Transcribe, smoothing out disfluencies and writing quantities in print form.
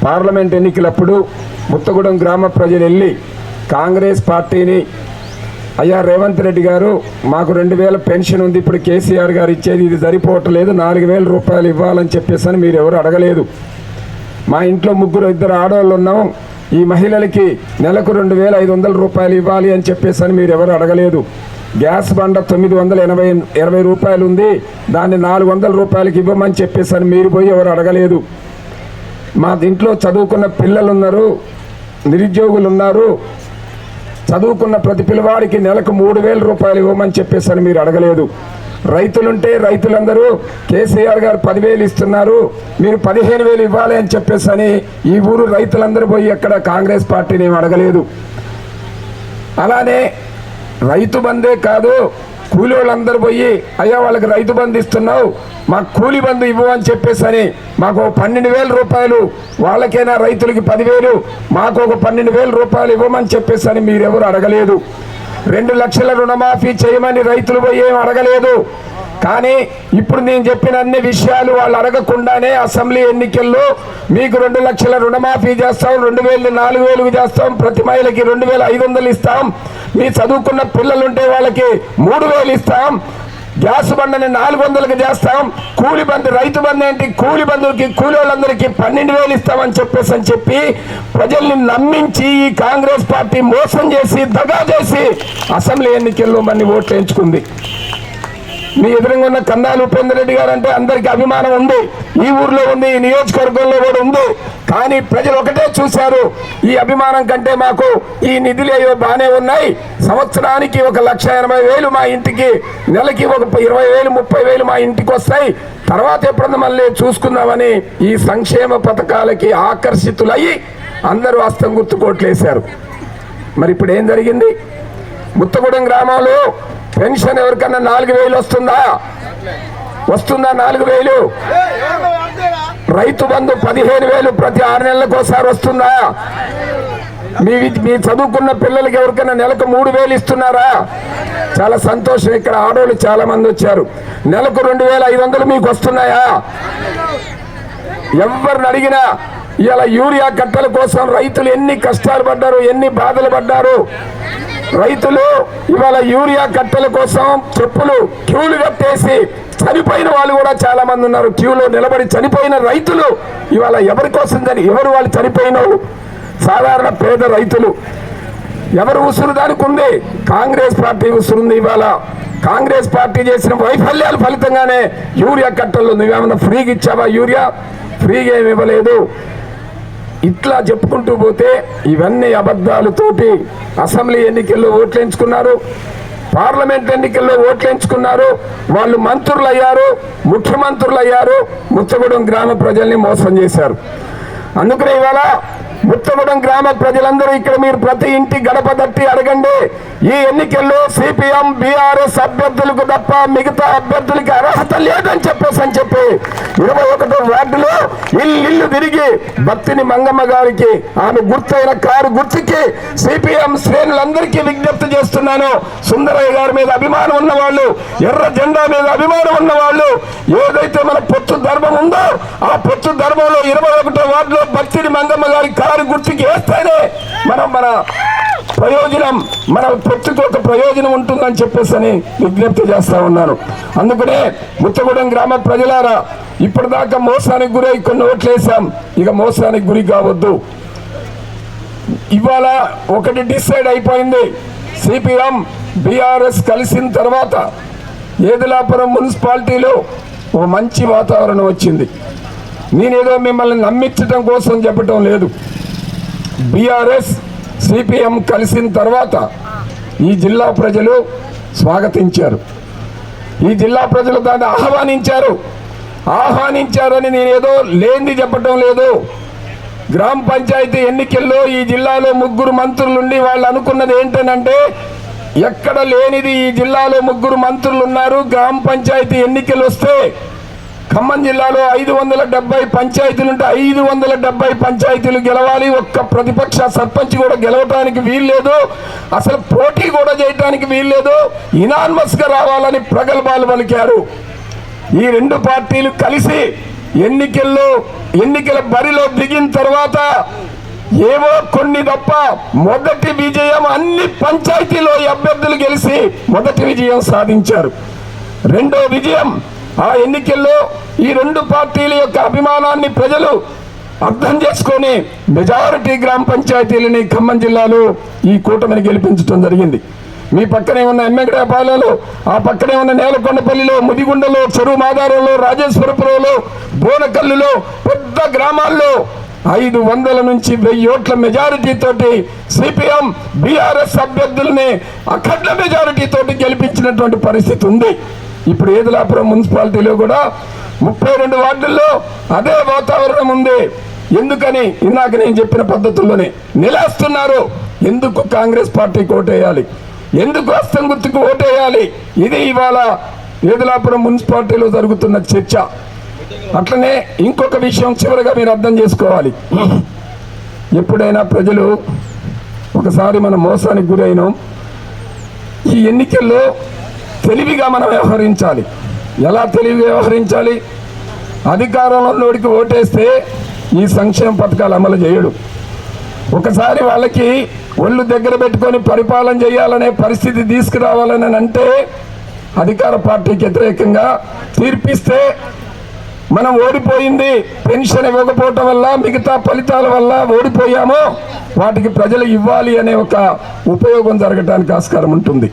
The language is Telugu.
పార్లమెంట్ ఎన్నికలప్పుడు ముత్తగూడెం గ్రామ ప్రజలు వెళ్ళి కాంగ్రెస్ పార్టీని అయ్యా రేవంత్ రెడ్డి గారు మాకు 2000 పెన్షన్ ఉంది, ఇప్పుడు కేసీఆర్ గారు ఇచ్చేది ఇది సరిపోవట్లేదు, 4000 రూపాయలు ఇవ్వాలని చెప్పేసి మీరు ఎవరు అడగలేదు. మా ఇంట్లో ఇద్దరు ఆడవాళ్ళు ఉన్నాం, ఈ మహిళలకి నెలకు 2500 రూపాయలు ఇవ్వాలి అని చెప్పేసి మీరు ఎవరు అడగలేదు. గ్యాస్ బండ 920 రూపాయలు ఉంది, దాన్ని 400 రూపాయలకి ఇవ్వమని చెప్పేసి మీరు పోయి ఎవరు అడగలేదు. మా ఇంట్లో చదువుకున్న పిల్లలు ఉన్నారు, నిరుద్యోగులు ఉన్నారు, చదువుకున్న ప్రతి పిల్లవాడికి నెలకు 3000 రూపాయలు ఇవ్వమని చెప్పేసి మీరు అడగలేదు. రైతులుంటే రైతులందరూ కేసీఆర్ గారు 10,000 ఇస్తున్నారు, మీరు 15,000 ఇవ్వాలి అని చెప్పేసి ఈ ఊరు రైతులందరూ పోయి ఎక్కడ కాంగ్రెస్ పార్టీని ఏమి అడగలేదు. అలానే రైతు బందే కాదు, కూలి వాళ్ళందరూ పోయి అయ్యా వాళ్ళకి రైతు బంధు ఇస్తున్నావు, మాకు కూలి బంధు ఇవ్వమని చెప్పేసి మాకు 12,000 రూపాయలు, వాళ్ళకైనా రైతులకి 10,000, మాకు ఒక 12,000 రూపాయలు ఇవ్వమని చెప్పేసి మీరెవరు అడగలేదు. 2 లక్షల రుణమాఫీ చేయమని రైతులు పోయి ఏం అడగలేదు. కానీ ఇప్పుడు నేను చెప్పిన అన్ని విషయాలు వాళ్ళు అడగకుండానే అసెంబ్లీ ఎన్నికల్లో మీకు 2 లక్షల రుణమాఫీ చేస్తాం, 2,000 4,000 చేస్తాం, ప్రతి మహిళకి 2,500 ఇస్తాం, మీ చదువుకున్న పిల్లలుంటే వాళ్ళకి 3,000 ఇస్తాం, గ్యాస్ బండని 400కి చేస్తాం, కూలి బంధు రైతు బంధు ఏంటి, కూలి బంధువుకి కూలి వాళ్ళందరికీ 12,000 ఇస్తామని చెప్పి ప్రజల్ని నమ్మించి ఈ కాంగ్రెస్ పార్టీ మోసం చేసి దగా చేసి అసెంబ్లీ ఎన్నికల్లో మన ఓట్లు ఎంచుకుంది. మీ ఎదురుగా ఉన్న కందాల ఉపేందర్ రెడ్డి గారు అంటే అందరికీ అభిమానం ఉంది, ఈ ఊర్లో ఉంది, ఈ నియోజకవర్గంలో కూడా ఉంది. కానీ ప్రజలు ఒకటే చూశారు, ఈ అభిమానం కంటే మాకు ఈ నిధులు ఏవో బాగానే ఉన్నాయి, సంవత్సరానికి 1,80,000 మా ఇంటికి, నెలకి ఒక 20,000 30,000 మా ఇంటికి వస్తాయి, తర్వాత ఎప్పుడన్నా మళ్ళీ చూసుకుందామని ఈ సంక్షేమ పథకాలకి ఆకర్షితులయ్యి అందరూ హస్తం గుర్తు కోట్లేశారు. మరి ఇప్పుడు ఏం జరిగింది? ముత్తగూడెం గ్రామంలో పెన్షన్ ఎవరికన్నా 4,000 వస్తుందా? 4,000? రైతు బంధు 15,000 ప్రతి 6 నెలలకు ఒకసారి వస్తుందా? మీ చదువుకున్న పిల్లలకి ఎవరికైనా నెలకు 3,000 ఇస్తున్నారా? చాలా సంతోషం. ఇక్కడ ఆడవాళ్ళు చాలా మంది వచ్చారు. నెలకు 2,500 మీకు వస్తున్నాయా? ఎవరిని అడిగినా ఇలా యూరియా కట్టల కోసం రైతులు ఎన్ని కష్టాలు పడ్డారు, ఎన్ని బాధలు పడ్డారు. రైతులు ఇవాళ యూరియా కట్టల కోసం చెప్పులు క్యూలు కట్టేసి చనిపోయిన వాళ్ళు కూడా చాలా మంది ఉన్నారు. క్యూలో నిలబడి చనిపోయిన రైతులు ఇవాళ ఎవరి కోసం ఎవరు వాళ్ళు చనిపోయిన సాధారణ పేద రైతులు. ఎవరు ఉసురు దానికి ఉంది? కాంగ్రెస్ పార్టీ ఉసురుంది. ఇవాళ కాంగ్రెస్ పార్టీ చేసిన వైఫల్యాల ఫలితంగానే యూరియా కట్టలు నువ్వేమన్నా ఫ్రీగా ఇచ్చావా? యూరియా ఫ్రీగా ఏమి ఇవ్వలేదు. ఇట్లా చెప్పుకుంటూ పోతే ఇవన్నీ అబద్ధాలతోటి అసెంబ్లీ ఎన్నికల్లో ఓట్లేంచుకున్నారు, పార్లమెంట్ ఎన్నికల్లో ఓట్లేంచుకున్నారు, వాళ్ళు మంత్రులు అయ్యారు, ముఖ్యమంత్రులు అయ్యారు, ముత్తగూడెం గ్రామ ప్రజల్ని మోసం చేశారు. అందుకనే ఇవాళ ముత్తగూడెం గ్రామ ప్రజలందరూ ఇక్కడ మీరు ప్రతి ఇంటి గడప తట్టి అడగండి, ఈ ఎన్నికల్లో సిపిఎం బీఆర్ఎస్ అభ్యర్థులకు తప్ప మిగతా అభ్యర్థులకి అర్హత లేదని చెప్పి 21వ వార్డులో ఇల్లు తిరిగి భక్తిని మంగమ్మ గారికి ఆమె గుర్తైన కారు గుర్తుకి సిపిఎం శ్రేణులందరికీ విజ్ఞప్తి చేస్తున్నాను. సుందరయ్య గారి మీద అభిమానం ఉన్నవాళ్ళు, ఎర్ర జెండా మీద అభిమానం ఉన్నవాళ్ళు, ఏదైతే మన పొత్తు ధర్మం ఉందో ఆ పొత్తు ధర్మంలో 21వ వార్డులో భక్తిని మంగమ్మ గారి కారు గుర్తుకి వేస్తేనే మన ప్రయోజనం, మన పొత్తుకు ఒక ప్రయోజనం ఉంటుందని చెప్పేసి విజ్ఞప్తి చేస్తా ఉన్నాను. అందుకనే ముత్తగూడెం గ్రామ ప్రజలారా, ఇప్పటిదాకా మోసానికి గురై కొన్ని ఓట్లేసాం, ఇక మోసానికి గురి కావద్దు. ఇవాళ ఒకటి డిసైడ్ అయిపోయింది, సిపిఎం బీఆర్ఎస్ కలిసిన తర్వాత ఏదిలాపురం మున్సిపాలిటీలో ఓ మంచి వాతావరణం వచ్చింది. నేనేదో మిమ్మల్ని నమ్మించడం కోసం చెప్పటం లేదు. బీఆర్ఎస్ సిపిఎం కలిసిన తర్వాత ఈ జిల్లా ప్రజలు స్వాగతించారు, ఈ జిల్లా ప్రజలు దాన్ని ఆహ్వానించారని నేనేదో లేనిది చెప్పటం లేదు. గ్రామ పంచాయతీ ఎన్నికల్లో ఈ జిల్లాలో 3 మంత్రులుండి వాళ్ళు అనుకున్నది ఏంటంటే, ఎక్కడ లేనిది ఈ జిల్లాలో 3 మంత్రులు ఉన్నారు, గ్రామ పంచాయతీ ఎన్నికలు వస్తే ఖమ్మం జిల్లాలో 570 పంచాయతీలుంటే 570 పంచాయతీలు గెలవాలి, ఒక్క ప్రతిపక్ష సర్పంచ్ కూడా గెలవటానికి వీల్లేదు, అసలు పోటీ కూడా చేయడానికి వీల్లేదు, ఇనాన్మస్ గా రావాలని ప్రగల్భాలు పలికారు. ఈ 2 పార్టీలు కలిసి ఎన్నికల బరిలో దిగిన తర్వాత ఏవో కొన్ని తప్ప మొదటి విజయం అన్ని పంచాయతీలో అభ్యర్థులు గెలిచి మొదటి విజయం సాధించారు. రెండో విజయం ఆ ఎన్నికల్లో ఈ రెండు పార్టీల యొక్క అభిమానాన్ని ప్రజలు అర్థం చేసుకొని మెజారిటీ గ్రామ పంచాయతీలని ఖమ్మం జిల్లాలో ఈ కూటమిని గెలిపించడం జరిగింది. మీ పక్కనే ఉన్న ఎమ్మెగడపాలెంలో, ఆ పక్కనే ఉన్న నేలకొండపల్లిలో, ముదిగుండలో, చెరువు మాదారంలో, రాజేశ్వరపురంలో, బోనకల్లులో పెద్ద గ్రామాల్లో 500 నుంచి 1000 ఓట్ల మెజారిటీ తోటి సిపిఎం బీఆర్ఎస్ అభ్యర్థుల్ని అఖండ మెజారిటీ తోటి గెలిపించినటువంటి పరిస్థితి ఉంది. ఇప్పుడు ఏదులాపురం మున్సిపాలిటీలో కూడా 32 వార్డుల్లో అదే వాతావరణం ఉంది. ఎందుకని ఇందాక నేను చెప్పిన పద్ధతుల్లోనే నిలేస్తున్నారు. ఎందుకు కాంగ్రెస్ పార్టీకి ఓటేయాలి, ఎందుకు హస్తం గుర్తుకు ఓటేయాలి, ఇది ఇవాళ ఏదులాపురం మున్సిపాలిటీలో జరుగుతున్న చర్చ. అట్లనే ఇంకొక విషయం చివరిగా మీరు అర్థం చేసుకోవాలి. ఎప్పుడైనా ప్రజలు ఒకసారి మనం మోసానికి గురైనాం. ఈ ఎన్నికల్లో తెలివిగా మనం వ్యవహరించాలి. ఎలా తెలివిగా వ్యవహరించాలి? అధికారంలోకి ఓటేస్తే ఈ సంక్షేమ పథకాలు అమలు చేయడు. ఒకసారి వాళ్ళకి ఒళ్ళు దగ్గర పెట్టుకొని పరిపాలన చేయాలనే పరిస్థితి తీసుకురావాలని అంటే అధికార పార్టీకి వ్యతిరేకంగా తీర్పిస్తే మనం ఓడిపోయింది పెన్షన్ ఇవ్వకపోవటం వల్ల, మిగతా ఫలితాల వల్ల ఓడిపోయామో వాటికి ప్రజలు ఇవ్వాలి అనే ఒక ఉపయోగం జరగటానికి ఆస్కారం ఉంటుంది.